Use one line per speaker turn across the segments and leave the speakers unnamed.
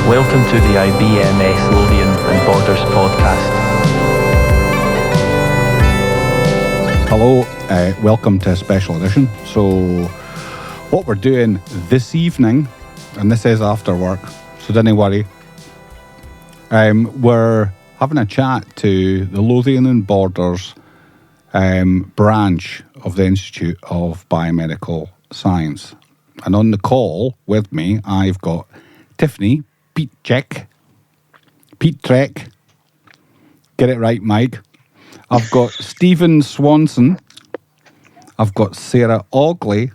Welcome to the IBMS Lothian and Borders podcast.
Hello, welcome to a special edition. So what we're doing this evening, and this is after work, so don't worry, we're having a chat to the Lothian and Borders branch of the Institute of Biomedical Science. And on the call with me, I've got Tiffany, Pete Trek, get it right, Mike. I've got Stephen Swanson, I've got Sarah Ogley,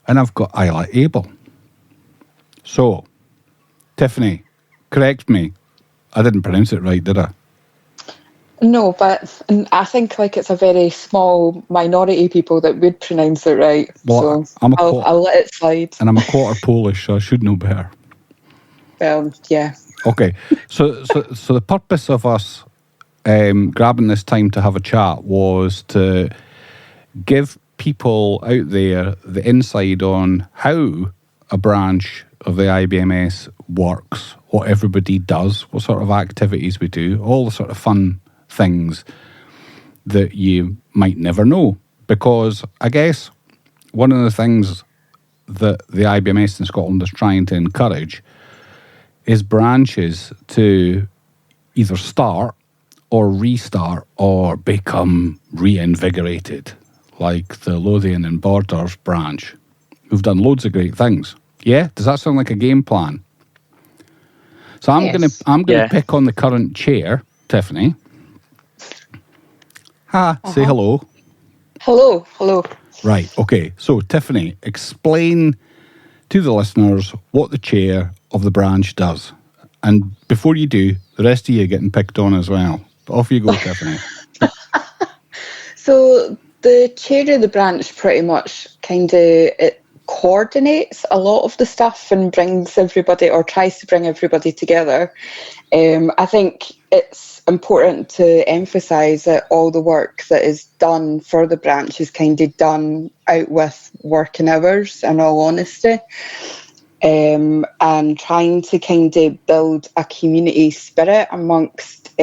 and I've got Isla Abel. So, Tiffany, correct me. I didn't pronounce it right, did I?
No, but I think it's a very small minority of people that would pronounce it right.
Well,
so I'll let it slide.
And I'm a quarter Polish, so I should know better.
Yeah.
Okay, so the purpose of us grabbing this time to have a chat was to give people out there the insight on how a branch of the IBMS works, what everybody does, what sort of activities we do, all the sort of fun things that you might never know. Because I guess one of the things that the IBMS in Scotland is trying to encourage is branches to either start or restart or become reinvigorated, like the Lothian and Borders branch, who've done loads of great things. Yeah? Does that sound like a game plan? So I'm gonna pick on the current chair, Tiffany. Say hello.
Hello.
Right, okay. So, Tiffany, explain to the listeners what the chair of the branch does. And before you do, the rest of you are getting picked on as well. But off you go, Tiffany.
So the chair of the branch pretty much it coordinates a lot of the stuff and brings everybody, or tries to bring everybody together. I think it's important to emphasise that all the work that is done for the branch is done out with working hours, in all honesty, and trying to build a community spirit amongst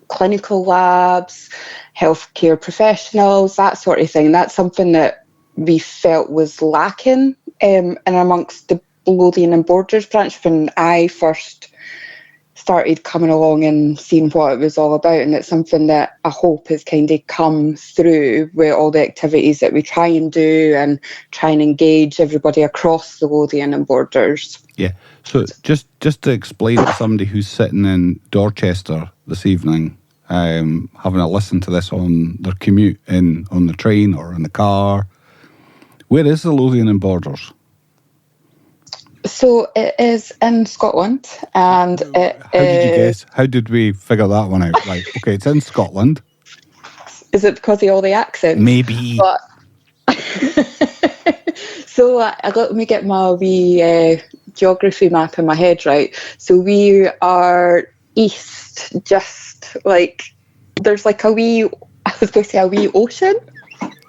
clinical labs, healthcare professionals, that sort of thing. That's something that we felt was lacking and amongst the Lothian and Borders branch when I first started coming along and seeing what it was all about. And it's something that I hope has come through with all the activities that we try and do and try and engage everybody across the Lothian and Borders.
Yeah. So just to explain to somebody who's sitting in Dorchester this evening, having a listen to this on their commute on the train or in the car, where is the Lothian and Borders?
So it is in Scotland, and
How did you guess? How did we figure that one out? Right, okay, it's in Scotland.
Is it because of all the accents?
Maybe.
But so let me get my wee geography map in my head, right? So we are east, just there's a wee, I was going to say a wee ocean.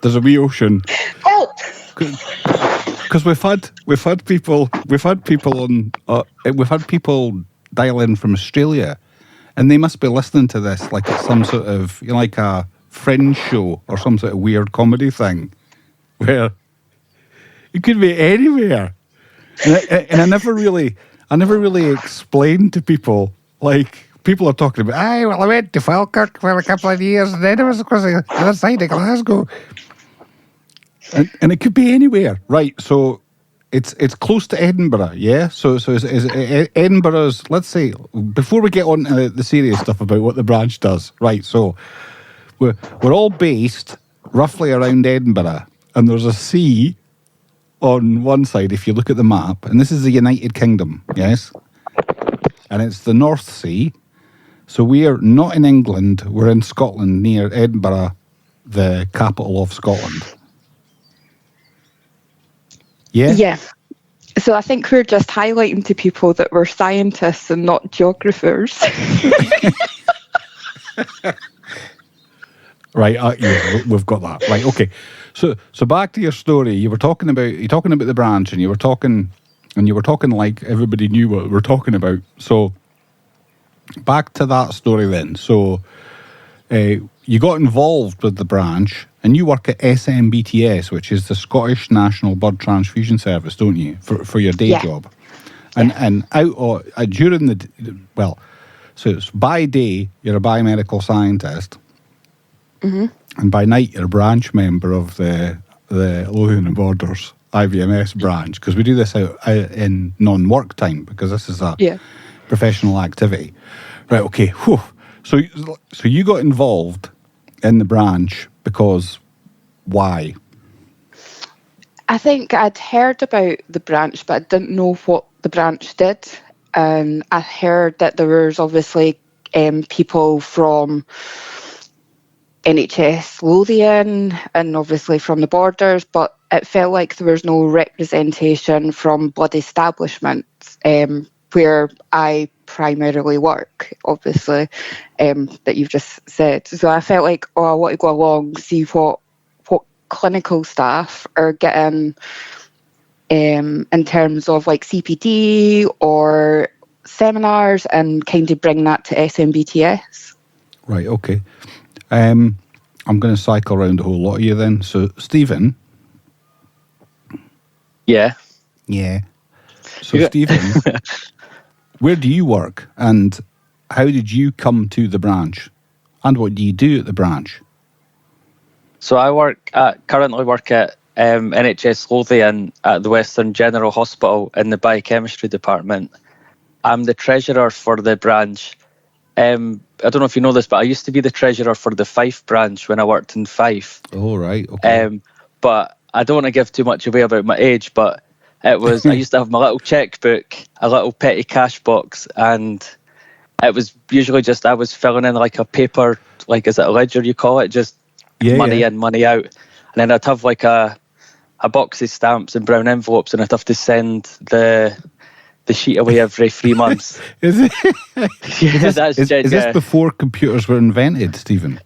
There's a wee ocean.
Help!
Because we've had people dial in from Australia, and they must be listening to this like it's some sort of like a Fringe show or some sort of weird comedy thing, where it could be anywhere. And I never really explained to people, like, people are talking about, I went to Falkirk for a couple of years and then I was across the other side of Glasgow. And it could be anywhere, right? So it's close to Edinburgh, yeah? So is Edinburgh's, let's say, before we get on to the serious stuff about what the branch does, right? So we're all based roughly around Edinburgh, and there's a sea on one side if you look at the map, and this is the United Kingdom, yes? And it's the North Sea. So we are not in England, we're in Scotland, near Edinburgh, the capital of Scotland. Yeah?
Yeah. So I think we're just highlighting to people that we're scientists and not geographers.
Right, yeah, we've got that. Right, okay. So back to your story. You were talking about the branch, and you were talking and you were talking like everybody knew what we were talking about. So back to that story then. So you got involved with the branch, and you work at SMBTS, which is the Scottish National Blood Transfusion Service, don't you, for your day job? And during so it's by day you're a biomedical scientist, and by night you're a branch member of the Lothian and Borders IBMS branch, because we do this out in non-work time, because this is a professional activity. Right, okay. Whew. So you got involved in the branch because why?
I think I'd heard about the branch, but I didn't know what the branch did. And I heard that there was obviously people from NHS Lothian and obviously from the Borders, but it felt like there was no representation from blood establishments where I primarily work, obviously, that you've just said. So I felt like, I want to go along, see what clinical staff are getting in terms of like CPD or seminars, and kind of bring that to SMBTS.
Right, okay. I'm going to cycle around a whole lot of you then. So, Stephen.
Yeah.
So, Stephen, where do you work, and how did you come to the branch, and what do you do at the branch?
So I currently work at NHS Lothian at the Western General Hospital in the biochemistry department. I'm the treasurer for the branch. I don't know if you know this, but I used to be the treasurer for the Fife branch when I worked in Fife.
Oh, right, okay.
But I don't want to give too much away about my age, but it was, I used to have my little checkbook, a little petty cash box, and it was usually just, I was filling in like a paper, like, is it a ledger you call it? Just money in, money out. And then I'd have like a box of stamps and brown envelopes, and I'd have to send the sheet away every 3 months.
Is this before computers were invented, Stephen?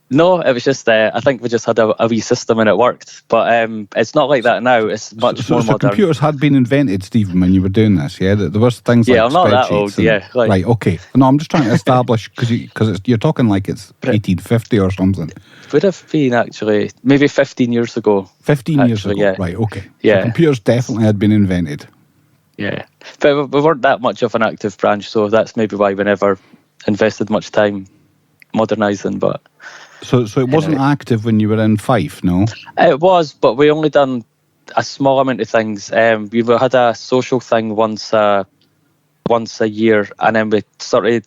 No, it was just, I think we just had a wee system and it worked. But it's not like that now. It's much more modern.
So computers had been invented, Stephen, when you were doing this, yeah? There was things like
I'm not that old,
right, okay. No, I'm just trying to establish, because you're talking like it's 1850 or something.
It would have been, actually, maybe 15 years ago.
15 years ago, right, okay. So computers definitely had been invented. Yeah.
But we weren't that much of an active branch, so that's maybe why we never invested much time modernising, but...
So it wasn't active when you were in Fife, no?
It was, but we only done a small amount of things. We had a social thing once a year, and then we started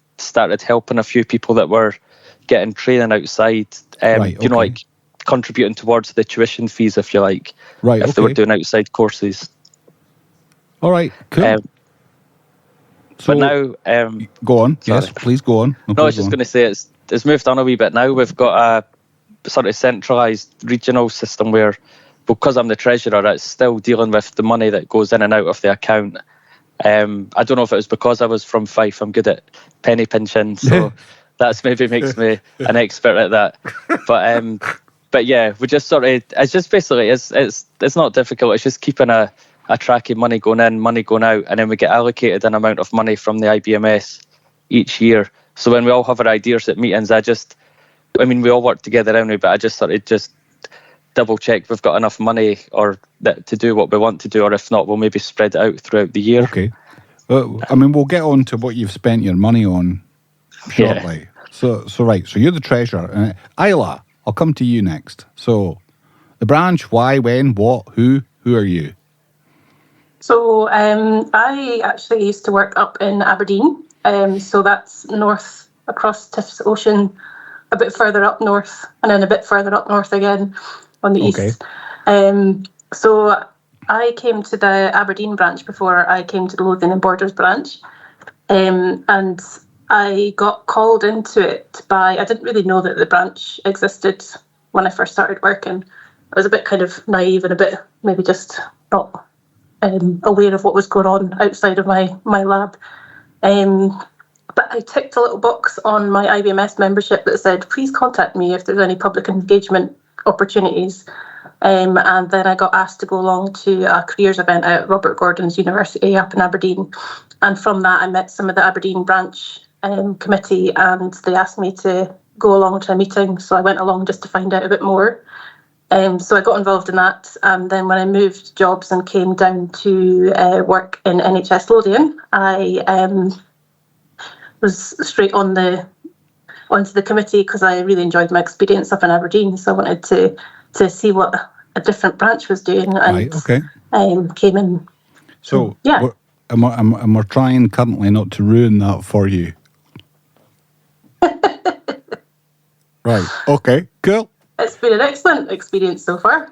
helping a few people that were getting training outside. You know, like contributing towards the tuition fees, if you like.
Right.
If they were doing outside courses.
All right. Cool.
But now,
go on. Sorry. Yes, please go on.
No, I was just going to say it's moved on a wee bit now. We've got a sort of centralised regional system where, because I'm the treasurer, it's still dealing with the money that goes in and out of the account. I don't know if it was because I was from Fife. I'm good at penny pinching, so that's maybe makes me an expert at that. But yeah, we just sort of, it's just basically, it's not difficult. It's just keeping a track of money going in, money going out, and then we get allocated an amount of money from the IBMS each year. So when we all have our ideas at meetings, we all work together anyway, but I just sort of just double check we've got enough money to do what we want to do, or if not, we'll maybe spread it out throughout the year.
Okay. We'll get on to what you've spent your money on shortly. Yeah. So right, so you're the treasurer. Isla, I'll come to you next. So the branch, why, when, what, who are you?
So I actually used to work up in Aberdeen. So that's north across Tiff's Ocean, a bit further up north, and then a bit further up north again on the east. So I came to the Aberdeen branch before I came to the Lothian and Borders branch. And I got called into it I didn't really know that the branch existed when I first started working. I was a bit kind of naive and a bit maybe just not aware of what was going on outside of my lab. But I ticked a little box on my IBMS membership that said, please contact me if there's any public engagement opportunities. And then I got asked to go along to a careers event at Robert Gordon's University up in Aberdeen. And from that, I met some of the Aberdeen branch committee, and they asked me to go along to a meeting. So I went along just to find out a bit more. So I got involved in that. And then when I moved jobs and came down to work in NHS Lothian, I was straight onto the committee because I really enjoyed my experience up in Aberdeen. So I wanted to see what a different branch was doing, and came in.
So
yeah,
we're trying currently not to ruin that for you. Right. Okay. Cool.
It's been an excellent experience so far.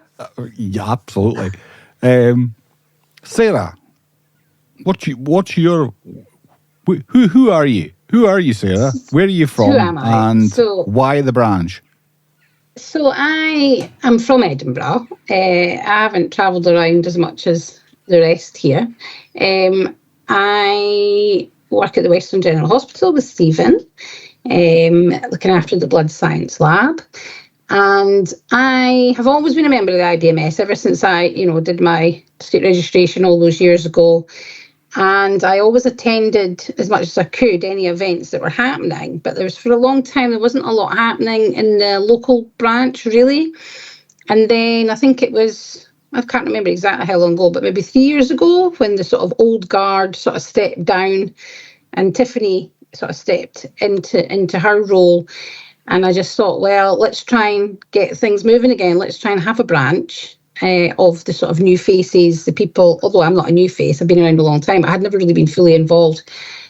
Yeah, absolutely. Sarah, what's your who are you? Who are you, Sarah? Where are you from?
Who am I?
And why the branch?
So I am from Edinburgh. I haven't travelled around as much as the rest here. I work at the Western General Hospital with Stephen, looking after the blood science lab. And I have always been a member of the IBMS ever since I, did my state registration all those years ago. And I always attended as much as I could any events that were happening. But for a long time, there wasn't a lot happening in the local branch, really. And then I think it was, I can't remember exactly how long ago, but maybe 3 years ago when the sort of old guard sort of stepped down and Tiffany sort of stepped into her role. And I just thought, well, let's try and get things moving again. Let's try and have a branch of the sort of new faces, the people, although I'm not a new face, I've been around a long time, but I had never really been fully involved.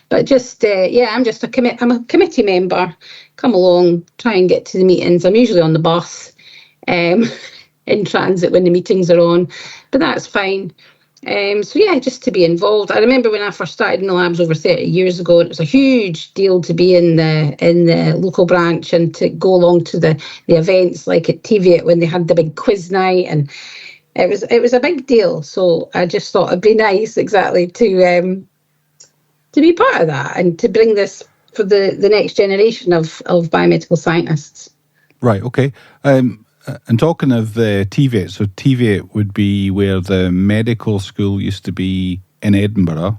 But just, I'm just I'm a committee member, come along, try and get to the meetings. I'm usually on the bus in transit when the meetings are on, but that's fine. Just to be involved. I remember when I first started in the labs over 30 years ago, it was a huge deal to be in the local branch and to go along to the events like at TV when they had the big quiz night, and it was a big deal. So I just thought it'd be nice, exactly, to be part of that and to bring this for the next generation of biomedical scientists.
Right. Okay. And talking of TVET, so TVET would be where the medical school used to be in Edinburgh.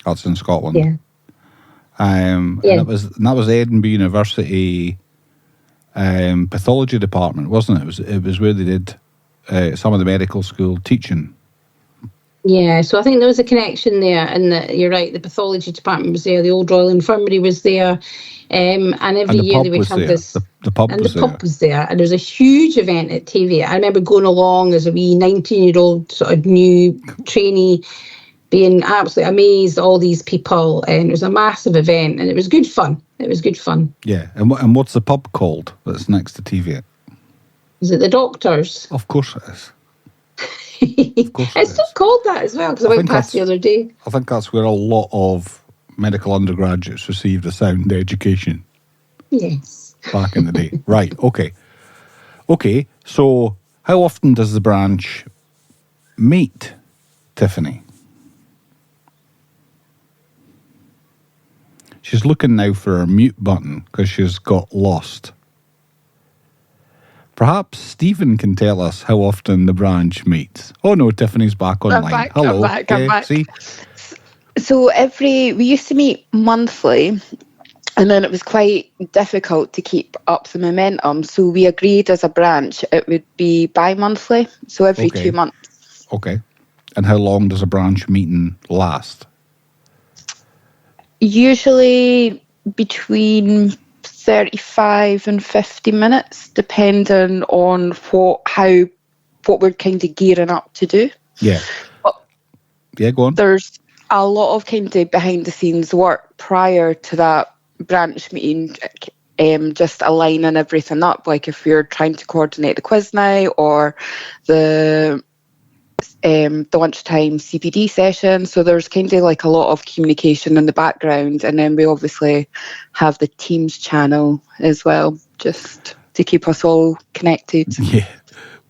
That's in Scotland.
Yeah.
And that was Edinburgh University pathology department, wasn't it? It was where they did some of the medical school teaching. Yeah,
so I think there was a connection there, and you're right, the pathology department was there, the old Royal Infirmary was there, and every year they would have this.
The pub
and
was
the pub was there, and there was a huge event at TV. I remember going along as a wee 19-year-old sort of new trainee, being absolutely amazed at all these people, and it was a massive event, and it was good fun.
Yeah, and what's the pub called that's next to TV?
Is it the Doctors?
Of course it is.
It's still called that as well, because I went past the other day.
I think that's where a lot of medical undergraduates received a sound education.
Yes.
Back in the day. Right, okay. Okay, so how often does the branch meet, Tiffany? She's looking now for her mute button because she's got lost. Perhaps Stephen can tell us how often the branch meets. Oh no, Tiffany's back online. Hello.
I'm back.
See?
So we used to meet monthly, and then it was quite difficult to keep up the momentum. So we agreed as a branch it would be bi-monthly, so every 2 months.
Okay. And how long does a branch meeting last?
Usually between 35 and 50 minutes, depending on what we're kind of gearing up to do.
Yeah. Yeah, go on.
There's a lot of kind of behind the scenes work prior to that branch meeting, just aligning everything up. Like if you're trying to coordinate the quiz night or the lunchtime CPD session. So there's kind of like a lot of communication in the background, and then we obviously have the Teams channel as well, just to keep us all connected.
Yeah,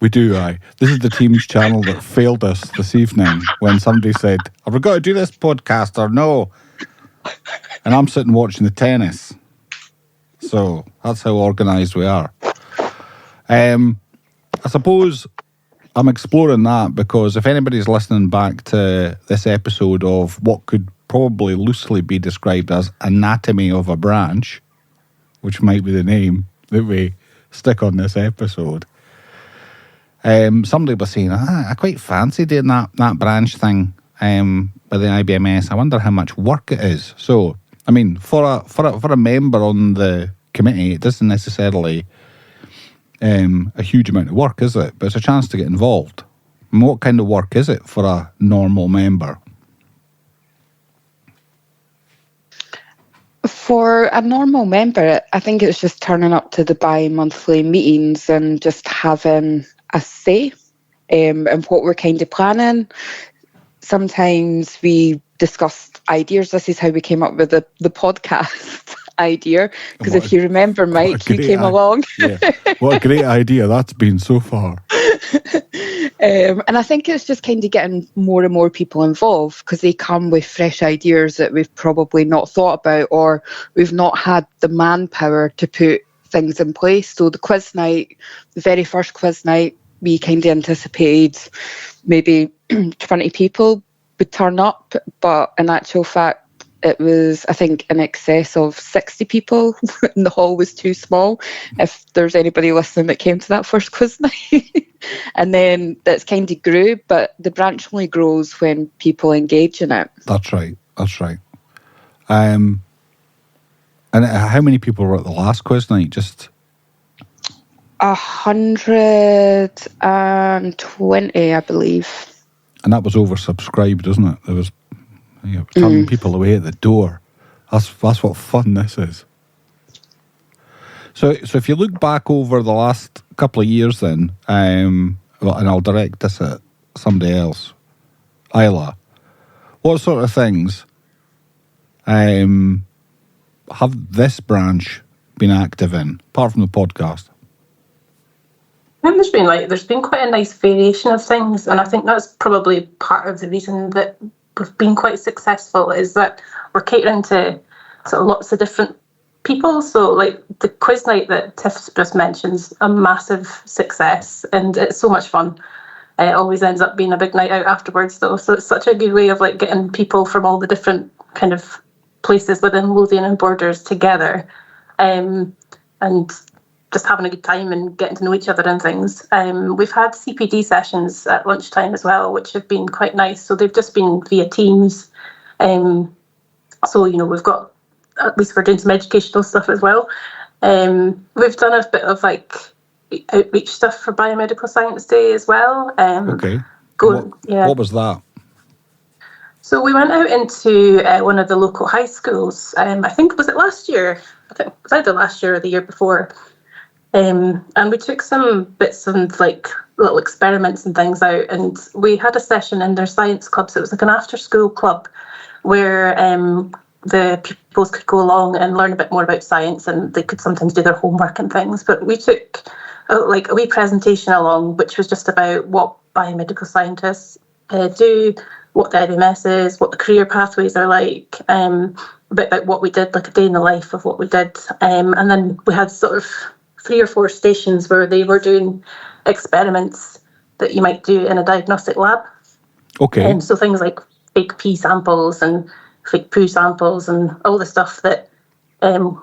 we do. This is the Teams channel that failed us this evening when somebody said, "Have we got to do this podcast or no?" And I'm sitting watching the tennis. So that's how organised we are. I suppose I'm exploring that because if anybody's listening back to this episode of what could probably loosely be described as Anatomy of a Branch, which might be the name that we stick on this episode, somebody was saying, I quite fancy doing that branch thing with the IBMS. I wonder how much work it is. So, I mean, for a member on the committee, it doesn't necessarily a huge amount of work, is it? But it's a chance to get involved. And what kind of work is it for a normal member?
For a normal member, I think it's just turning up to the bi-monthly meetings and just having a say in what we're kind of planning. Sometimes we discussed ideas. This is how we came up with the podcast idea. Because if you remember, Mike, you came along.
Yeah. What a great idea that's been so far.
And I think it's just kind of getting more and more people involved because they come with fresh ideas that we've probably not thought about, or we've not had the manpower to put things in place. So the quiz night, the very first quiz night, we kind of anticipated maybe 20 people would turn up, but in actual fact, it was, I think, in excess of 60 people, and the hall was too small. If there's anybody listening that came to that first quiz night. And then that's kind of grew, but the branch only grows when people engage in it.
That's right. And how many people were at the last quiz night? Just
120, I believe.
And that was oversubscribed, isn't it? There was turning people away at the door. That's what fun this is. So if you look back over the last couple of years then, and I'll direct this at somebody else, Isla, what sort of things have this branch been active in, apart from the podcast?
There's been quite a nice variation of things, and I think that's probably part of the reason that we've been quite successful, is that we're catering to sort of lots of different people. So like the quiz night that Tiff just mentions, a massive success, and it's so much fun. It always ends up being a big night out afterwards though, so it's such a good way of like getting people from all the different kind of places within Lothian and Borders together, and just having a good time and getting to know each other and things. We've had CPD sessions at lunchtime as well, which have been quite nice. So they've just been via Teams. So, we've got, at least we're doing some educational stuff as well. We've done a bit of like outreach stuff for Biomedical Science Day as well.
Okay. What was that?
So we went out into one of the local high schools. I think, was it last year? I think it was either last year or the year before. And we took some bits and like little experiments and things out, and we had a session in their science club. So it was like an after school club where the pupils could go along and learn a bit more about science, and they could sometimes do their homework and things. But we took like a wee presentation along, which was just about what biomedical scientists do, what the IBMS is, what the career pathways are like, a bit about what we did, like a day in the life of what we did. And then we had sort of 3 or 4 stations where they were doing experiments that you might do in a diagnostic lab.
Okay.
So things like fake pee samples and fake poo samples and all the stuff that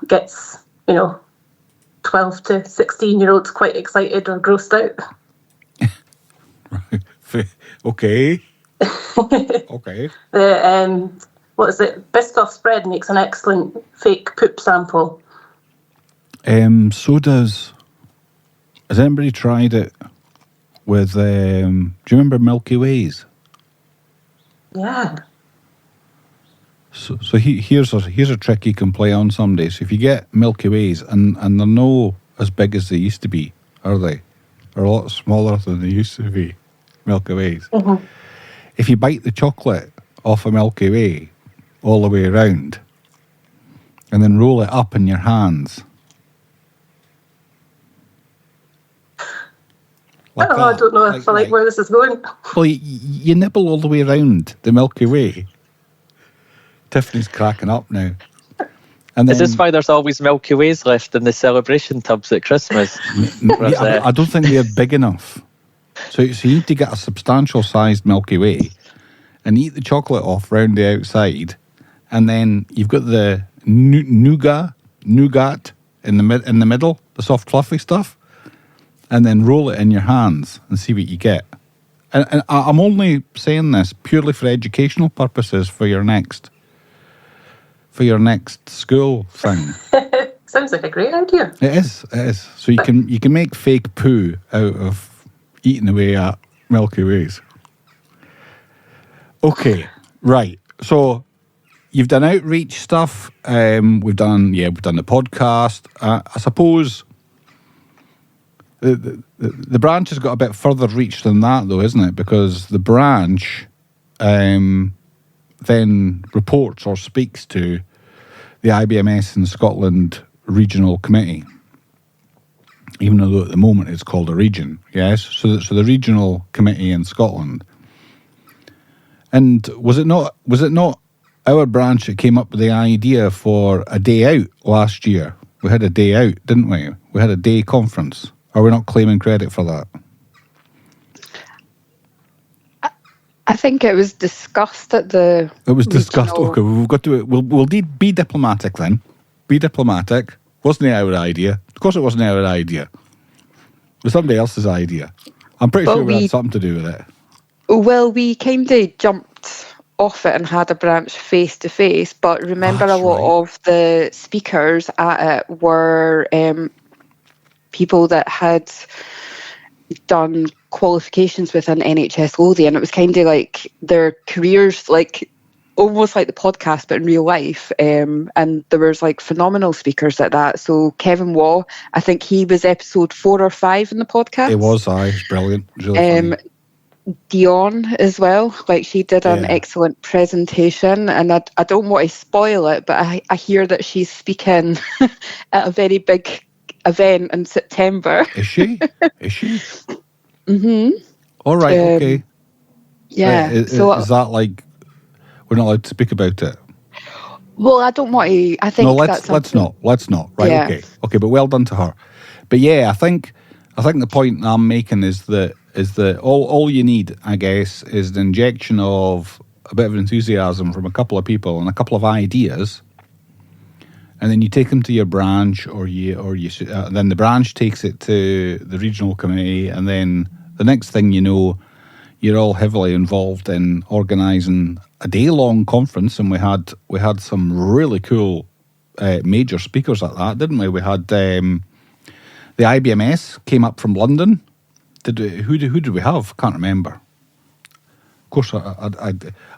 gets, 12 to 16-year-olds quite excited or grossed out.
Okay. Okay.
The what is it? Biscoff's bread makes an excellent fake poop sample.
So has anybody tried it with, do you remember Milky Ways?
Yeah.
So here's a trick you can play on someday. So if you get Milky Ways, and they're no as big as they used to be, are they? They're a lot smaller than they used to be, Milky Ways. Mm-hmm. If you bite the chocolate off a Milky Way all the way around, and then roll it up in your hands, like
I don't know if I like where this is going.
Well, you nibble all the way around the Milky Way. Tiffany's cracking up now. And then,
is this why there's always Milky Ways left in the celebration tubs at Christmas?
I don't think they're big enough. So you need to get a substantial sized Milky Way and eat the chocolate off round the outside, and then you've got the nougat in the middle, the soft fluffy stuff, and then roll it in your hands and see what you get. And I'm only saying this purely for educational purposes for your next school thing.
Sounds like a great idea.
It is. So you can make fake poo out of eating away at Milky Ways. Okay, right. So you've done outreach stuff. We've done the podcast. I suppose the branch has got a bit further reach than that, though, isn't it? Because the branch then reports or speaks to the IBMS in Scotland Regional Committee, even though at the moment it's called a region. Yes, so the Regional Committee in Scotland. And was it not our branch that came up with the idea for a day out last year? We had a day out, didn't we? We had a day conference. Are we not claiming credit for that?
I think it was discussed at the.
It was discussed.
regional-
Okay, we've got to. We'll be diplomatic then. Be diplomatic. Wasn't it our idea? Of course, it wasn't our idea. It was somebody else's idea. I'm pretty sure we had something to do with it.
Well, we kind of jumped off it and had a branch face to face, but remember
That's
a lot of the speakers at it were people that had done qualifications within NHS Lothian. It was kind of like their careers, like almost like the podcast, but in real life. And there was like phenomenal speakers at that. So Kevin Waugh, I think he was episode 4 or 5 in the podcast.
It was brilliant. It was really funny.
Dion as well, like she did an excellent presentation, and I don't want to spoil it, but I hear that she's speaking at a very big event in September.
Is she? Mm-hmm. All right, okay.
Yeah.
Is that like we're not allowed to speak about it?
Well, I don't want to. I think
let's not. Right, yeah. Okay, but well done to her. But yeah, I think the point I'm making is that all you need, I guess, is the injection of a bit of enthusiasm from a couple of people and a couple of ideas, and then you take them to your branch, or then the branch takes it to the regional committee, and then the next thing you know, you're all heavily involved in organising a day-long conference, and we had some really cool major speakers at that, didn't we? We had the IBMS came up from London. Who did we have? Can't remember. Of course, I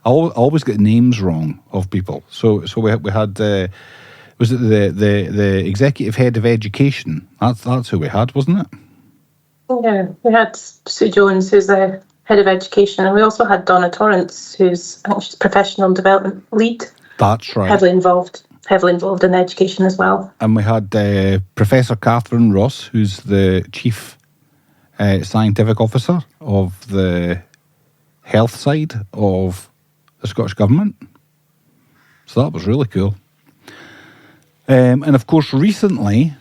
always get names wrong of people. So we had was it the executive head of education? That's who we had, wasn't it?
Yeah, we had Sue Jones, who's the head of education, and we also had Donna Torrance, who's I think she's professional development lead.
That's right.
Heavily involved in education as well.
And we had Professor Catherine Ross, who's the chief scientific officer of the health side of the Scottish Government. So that was really cool. And of course, recently,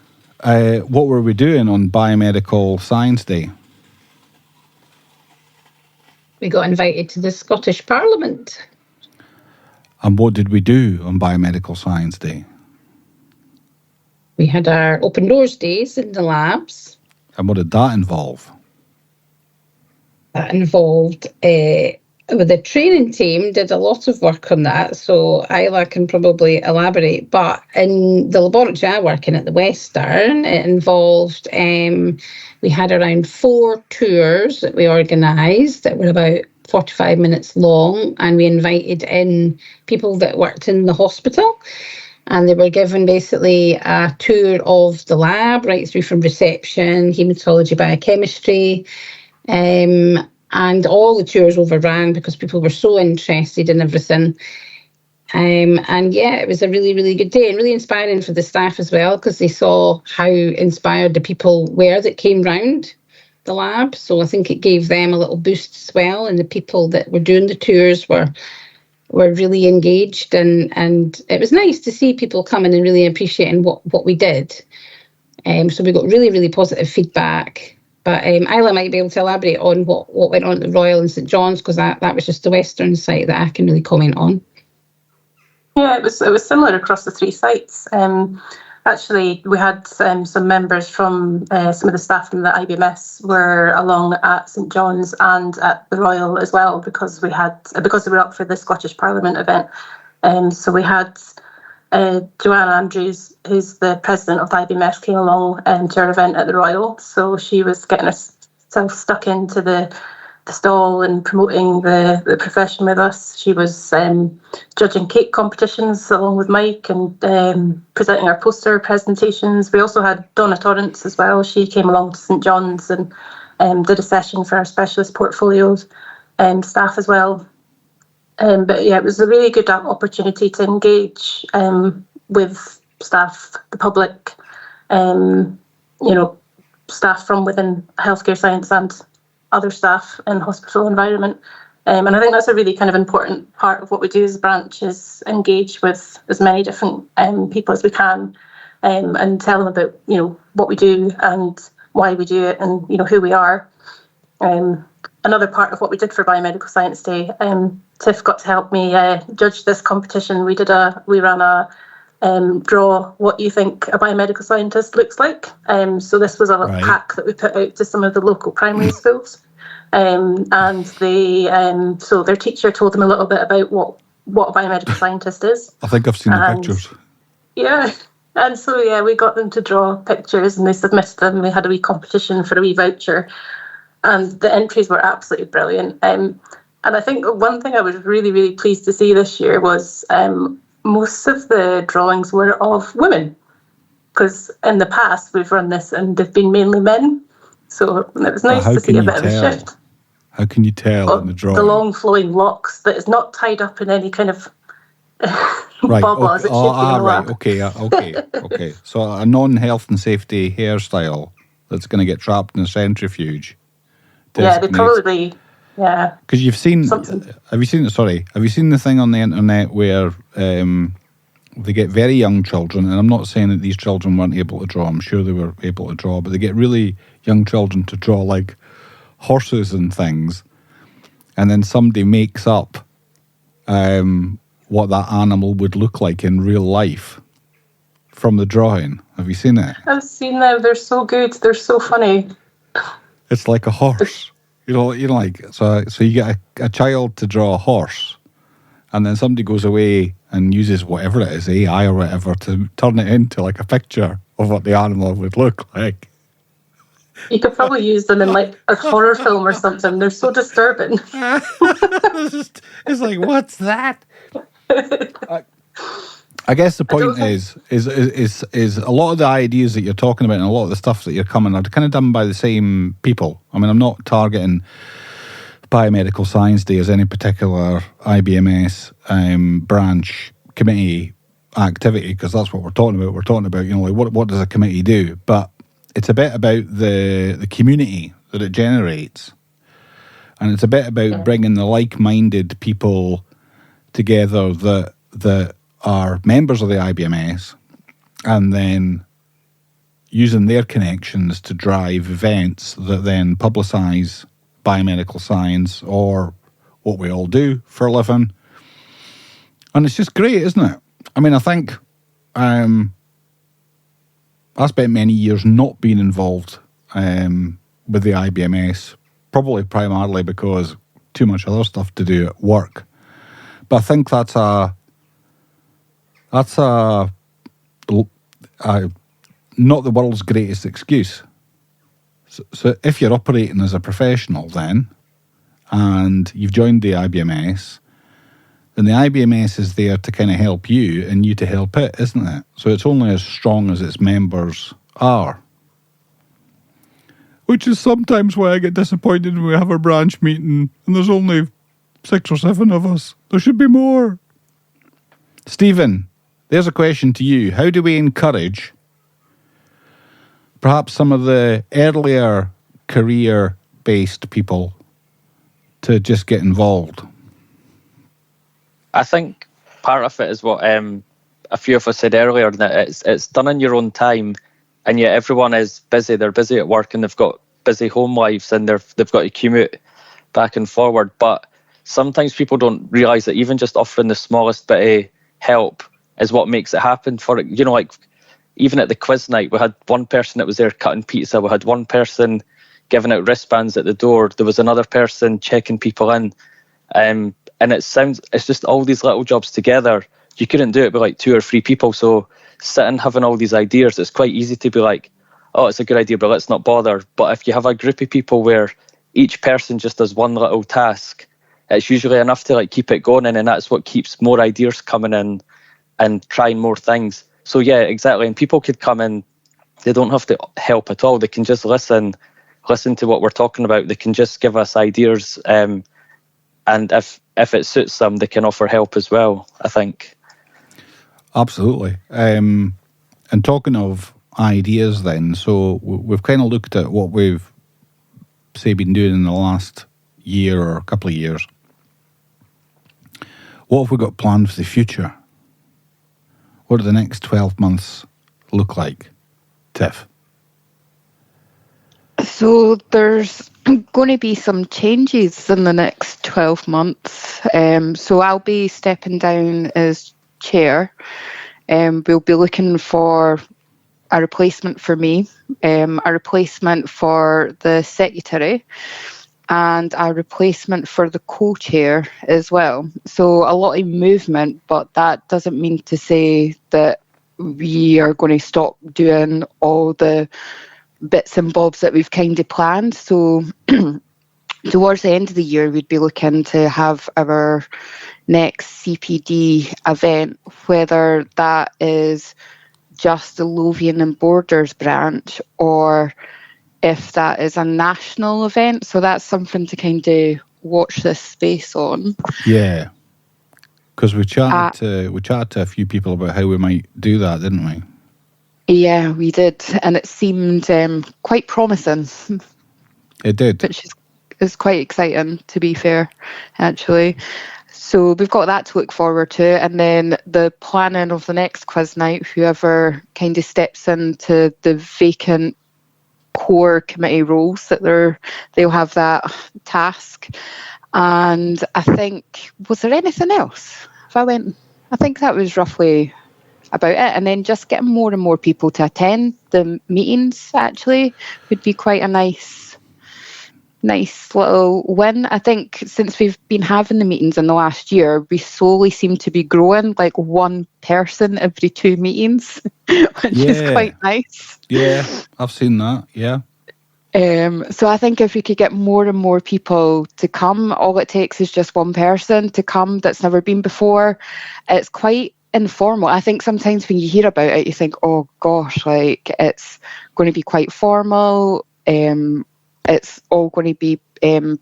what were we doing on Biomedical Science Day?
We got invited to the Scottish Parliament.
And what did we do on Biomedical Science Day?
We had our open doors days in the labs.
And what did that involve?
That involved with the training team did a lot of work on that, so Isla can probably elaborate. But in the laboratory I work in at the Western, it involved, we had around 4 tours that we organised that were about 45 minutes long, and we invited in people that worked in the hospital. And they were given basically a tour of the lab, right through from reception, haematology, biochemistry, and all the tours overran because people were so interested in everything. And yeah, it was a really, really good day and really inspiring for the staff as well, because they saw how inspired the people were that came round the lab. So I think it gave them a little boost as well. And the people that were doing the tours were really engaged, and it was nice to see people coming and really appreciating what we did. So we got really, really positive feedback But Isla might be able to elaborate on what went on at the Royal and St John's, because that was just the western site that I can really comment on.
Yeah, it was similar across the three sites. Actually, we had some members from some of the staff from the IBMS were along at St John's and at the Royal as well, because we were up for the Scottish Parliament event. So we had Joanne Andrews, who's the president of the IBMS, came along to our event at the Royal. So she was getting herself stuck into the stall and promoting the profession with us. She was judging cake competitions along with Mike and presenting our poster presentations. We also had Donna Torrance as well. She came along to St John's and did a session for our specialist portfolios staff as well. But yeah, it was a really good opportunity to engage with staff, the public, staff from within healthcare science and other staff in hospital environment. And I think that's a really kind of important part of what we do as a branch, is engage with as many different people as we can and tell them about, what we do and why we do it and, who we are. Another part of what we did for Biomedical Science Day, Tiff got to help me judge this competition. We ran a draw what you think a biomedical scientist looks like. So this was a little pack that we put out to some of the local primary schools. And they, so their teacher told them a little bit about what a biomedical scientist is.
I think I've seen the pictures.
Yeah. And so, we got them to draw pictures and they submitted them. We had a wee competition for a wee voucher. And the entries were absolutely brilliant. And I think one thing I was really, really pleased to see this year was most of the drawings were of women. Because in the past, we've run this and they've been mainly men. So it was nice to see a bit of a shift.
How can you tell in the drawing?
The long flowing locks that is not tied up in any kind of bobble as it should be.
Okay. So a non-health and safety hairstyle that's going to get trapped in a centrifuge.
Yeah, they probably,
Because you've seen, have you seen the thing on the internet where they get very young children, and I'm not saying that these children weren't able to draw, I'm sure they were able to draw, but they get really young children to draw like horses and things, and then somebody makes up what that animal would look like in real life from the drawing. Have you seen it?
I've seen them. They're so good. They're so funny.
It's like a horse. So you get a child to draw a horse, and then somebody goes away and uses whatever it is, AI or whatever, to turn it into like a picture of what the animal would look like.
You could probably use them in like a horror film or something. They're so disturbing.
It's like, what's that? I guess the point is a lot of the ideas that you're talking about and a lot of the stuff that you're coming are kind of done by the same people. I mean, I'm not targeting Biomedical Science Day as any particular IBMS branch committee activity, because that's what we're talking about. We're talking about, what does a committee do? But it's a bit about the community that it generates. And it's a bit about bringing the like-minded people together that are members of the IBMS, and then using their connections to drive events that then publicise biomedical science, or what we all do for a living. And it's just great, isn't it? I mean, I think I spent many years not being involved with the IBMS, probably primarily because too much other stuff to do at work. But I think that's not the world's greatest excuse. So if you're operating as a professional then, and you've joined the IBMS, then the IBMS is there to kind of help you and you to help it, isn't it? So it's only as strong as its members are. Which is sometimes why I get disappointed when we have a branch meeting and there's only 6 or 7 of us. There should be more. Stephen, there's a question to you. How do we encourage perhaps some of the earlier career-based people to just get involved?
I think part of it is what a few of us said earlier, that it's done in your own time, and yet everyone is busy. They're busy at work and they've got busy home lives and they've got to commute back and forward. But sometimes people don't realise that even just offering the smallest bit of help is what makes it happen. For, you know, like even at the quiz night, we had one person that was there cutting pizza. We had one person giving out wristbands at the door. There was another person checking people in. And it's just all these little jobs together. You couldn't do it with like 2 or 3 people. So sitting having all these ideas, it's quite easy to be like, oh, it's a good idea, but let's not bother. But if you have a group of people where each person just does one little task, it's usually enough to like keep it going, and that's what keeps more ideas coming in and trying more things. So yeah, exactly. And people could come in, they don't have to help at all. They can just listen to what we're talking about. They can just give us ideas, and if it suits them, they can offer help as well, I think.
Absolutely. And talking of ideas then, so we've kind of looked at what we've, say, been doing in the last year or a couple of years. What have we got planned for the future? What do the next 12 months look like, Tiff?
So there's going to be some changes in the next 12 months. So I'll be stepping down as chair. We'll be looking for a replacement for me, a replacement for the secretary, and a replacement for the co-chair as well. So a lot of movement, but that doesn't mean to say that we are going to stop doing all the bits and bobs that we've kind of planned. So towards the end of the year, we'd be looking to have our next CPD event, whether that is just the Lothian and Borders branch or if that is a national event. So that's something to kind of watch this space on.
Yeah, because we chatted to a few people about how we might do that, didn't we?
Yeah, we did, and it seemed quite promising.
It did,
which is quite exciting, to be fair, actually. So we've got that to look forward to, and then the planning of the next quiz night, whoever kind of steps into the vacant core committee roles, that they'll have that task. And I think, was there anything else? I think that was roughly about it. And then just getting more and more people to attend the meetings actually would be quite a nice little win. I think since we've been having the meetings in the last year, we slowly seem to be growing, like one person every 2 meetings, which is quite nice.
Yeah, I've seen that, yeah.
So I think if we could get more and more people to come, all it takes is just one person to come that's never been before. It's quite informal. I think sometimes when you hear about it, you think, oh gosh, like it's going to be quite formal. It's all going to be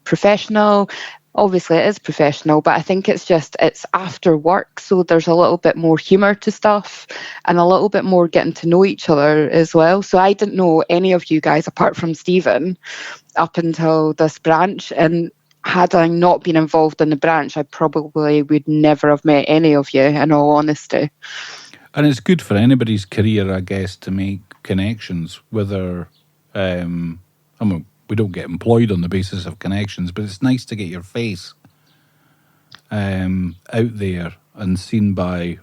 professional. Obviously it is professional, but I think it's after work, so there's a little bit more humour to stuff and a little bit more getting to know each other as well. So I didn't know any of you guys apart from Stephen up until this branch, and had I not been involved in the branch, I probably would never have met any of you, in all honesty.
And it's good for anybody's career, I guess, to make connections, whether we don't get employed on the basis of connections, but it's nice to get your face out there and seen by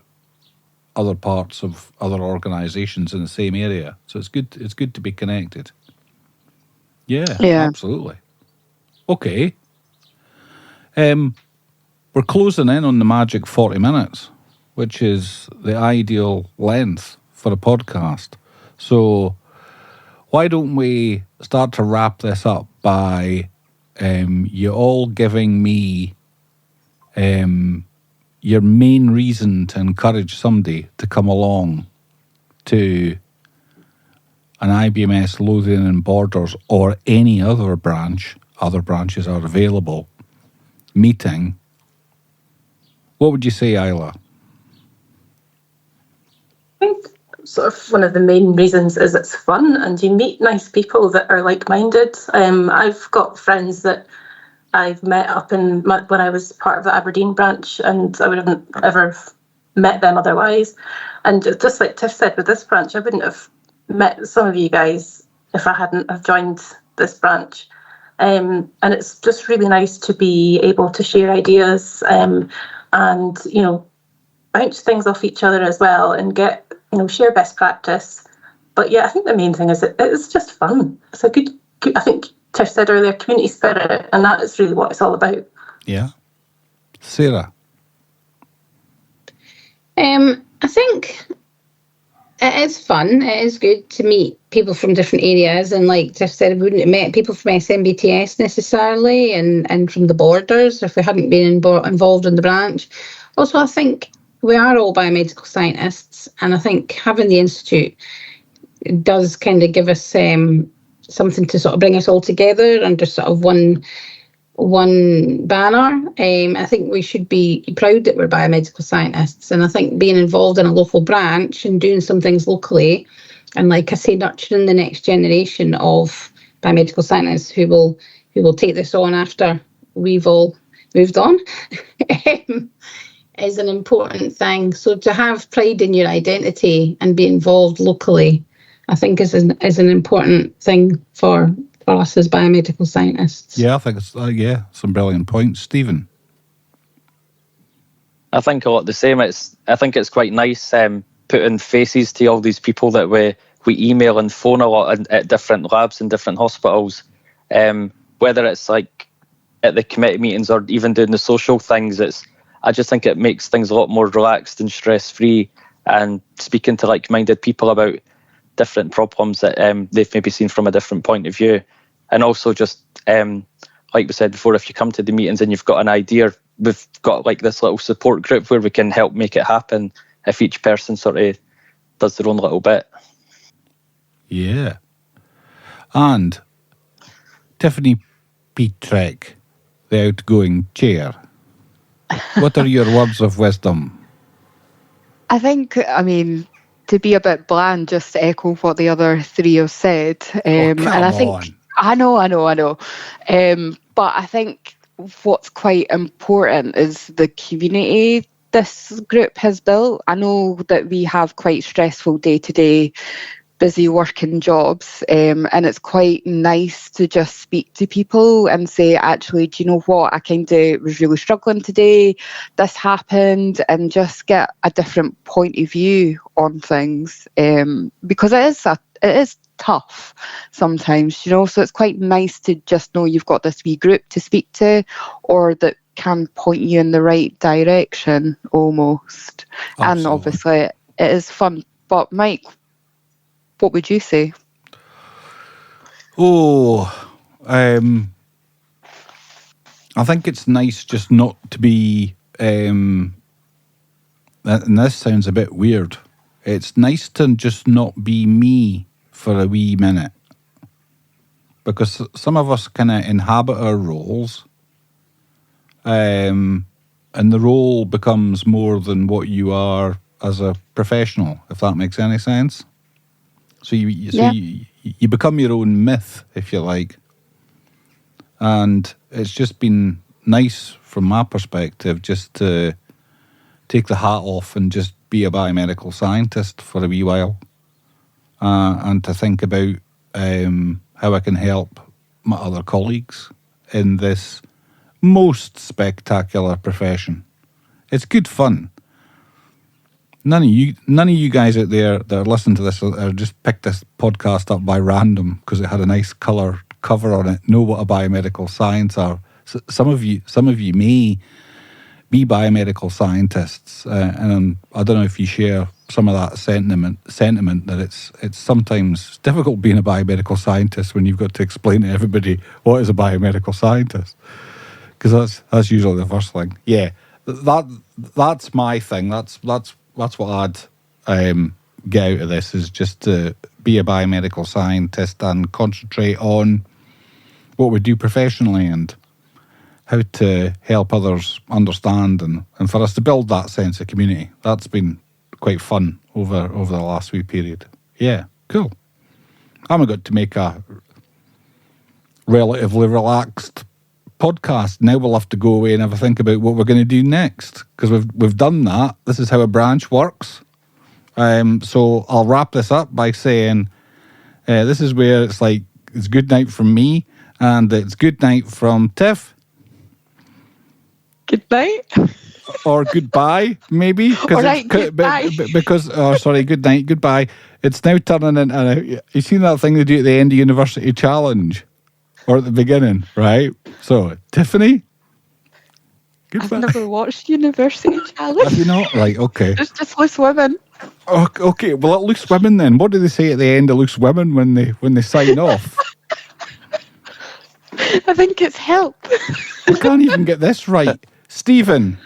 other parts of other organisations in the same area. So it's good to be connected. Yeah. Absolutely. Okay. We're closing in on the magic 40 minutes, which is the ideal length for a podcast. So why don't we start to wrap this up by you all giving me your main reason to encourage somebody to come along to an IBMS Lothian and Borders or any other branches are available, meeting. What would you say, Isla?
I think sort of one of the main reasons is it's fun and you meet nice people that are like-minded. I've got friends that I've met up when I was part of the Aberdeen branch, and I wouldn't ever met them otherwise. And just like Tiff said, with this branch, I wouldn't have met some of you guys if I hadn't have joined this branch. And it's just really nice to be able to share ideas and, bounce things off each other as well and get, share best practice. But yeah, I think the main thing is it's just fun. It's a good, I think Tiff said earlier, community spirit, and that is really what it's all about.
Yeah. Sarah?
I think it is fun. It is good to meet people from different areas, and like Tiff said, we wouldn't have met people from SMBTS necessarily and from the borders if we hadn't been involved in the branch. Also, I think we are all biomedical scientists, and I think having the institute does kind of give us something to sort of bring us all together under sort of one banner. I think we should be proud that we're biomedical scientists, and I think being involved in a local branch and doing some things locally, and like I say, nurturing the next generation of biomedical scientists who will take this on after we've all moved on, is an important thing. So to have pride in your identity and be involved locally, I think is an important thing for us as biomedical scientists.
Yeah, I think it's some brilliant points, Stephen.
I think a lot the same. I think it's quite nice putting faces to all these people that we email and phone a lot at different labs and different hospitals. Whether it's like at the committee meetings or even doing the social things, I just think it makes things a lot more relaxed and stress-free, and speaking to like-minded people about different problems that they've maybe seen from a different point of view. And also just, like we said before, if you come to the meetings and you've got an idea, we've got like this little support group where we can help make it happen if each person sort of does their own little bit.
Yeah. And Tiffany Petrek, the outgoing chair, what are your words of wisdom?
I think, to be a bit bland, just to echo what the other three have said.
Come on.
I know. But I think what's quite important is the community this group has built. I know that we have quite stressful day-to-day busy working jobs, and it's quite nice to just speak to people and say, actually, do you know what, I kind of was really struggling today, this happened, and just get a different point of view on things, because it is tough sometimes, so it's quite nice to just know you've got this wee group to speak to, or that can point you in the right direction almost. Absolutely. And obviously it is fun. But Mike, what would you say?
I think it's nice just not to be, and this sounds a bit weird, it's nice to just not be me for a wee minute. Because some of us kind of inhabit our roles, and the role becomes more than what you are as a professional, if that makes any sense. So you become your own myth, if you like. And it's just been nice from my perspective just to take the hat off and just be a biomedical scientist for a wee while, and to think about how I can help my other colleagues in this most spectacular profession. It's good fun. None of you guys out there that are listening to this or just picked this podcast up by random because it had a nice colour cover on it know what a biomedical science are. So some of you may be biomedical scientists, and I don't know if you share some of that sentiment that it's sometimes difficult being a biomedical scientist when you've got to explain to everybody what is a biomedical scientist, because that's usually the first thing. Yeah, that's my thing. That's what I'd get out of this, is just to be a biomedical scientist and concentrate on what we do professionally and how to help others understand, and for us to build that sense of community. That's been quite fun over the last wee period. Yeah, cool. I'm going to make a relatively relaxed podcast. Now we'll have to go away and have a think about what we're going to do next, because we've done that. This is how a branch works. So I'll wrap this up by saying this is where it's like it's good night from me, and it's good night from Tiff.
Good night.
Or goodbye, maybe.
All right, goodbye.
Because, sorry, good night, goodbye. It's now turning into, you seen that thing they do at the end of University Challenge? Or at the beginning, right? So, Tiffany? Goodbye.
I've never watched University Challenge.
Have you not? Right, okay.
It's just loose women.
Oh, okay, well, at Loose Women then. What do they say at the end of Loose Women when they sign off?
I think it's help.
I can't even get this right. Stephen.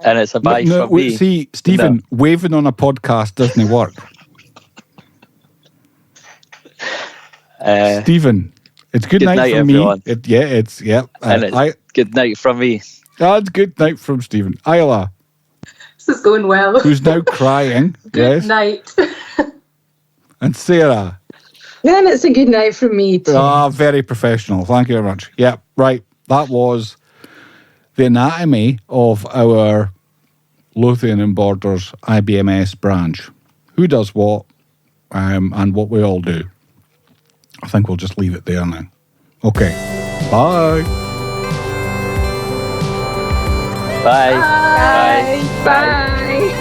And it's a bye from me.
See, Stephen, waving on a podcast doesn't work. Stephen, it's good night from
everyone.
Me. It's.
And it's good night from me.
That's good night from Stephen. Isla.
This is going well.
Who's now crying.
Good night.
And Sarah.
Then it's a good night from me too.
Very professional. Thank you very much. Yeah, right. That was the anatomy of our Lothian and Borders IBMS branch. Who does what, and what we all do. I think we'll just leave it there now. Okay. Bye.
Bye.
Bye.
Bye.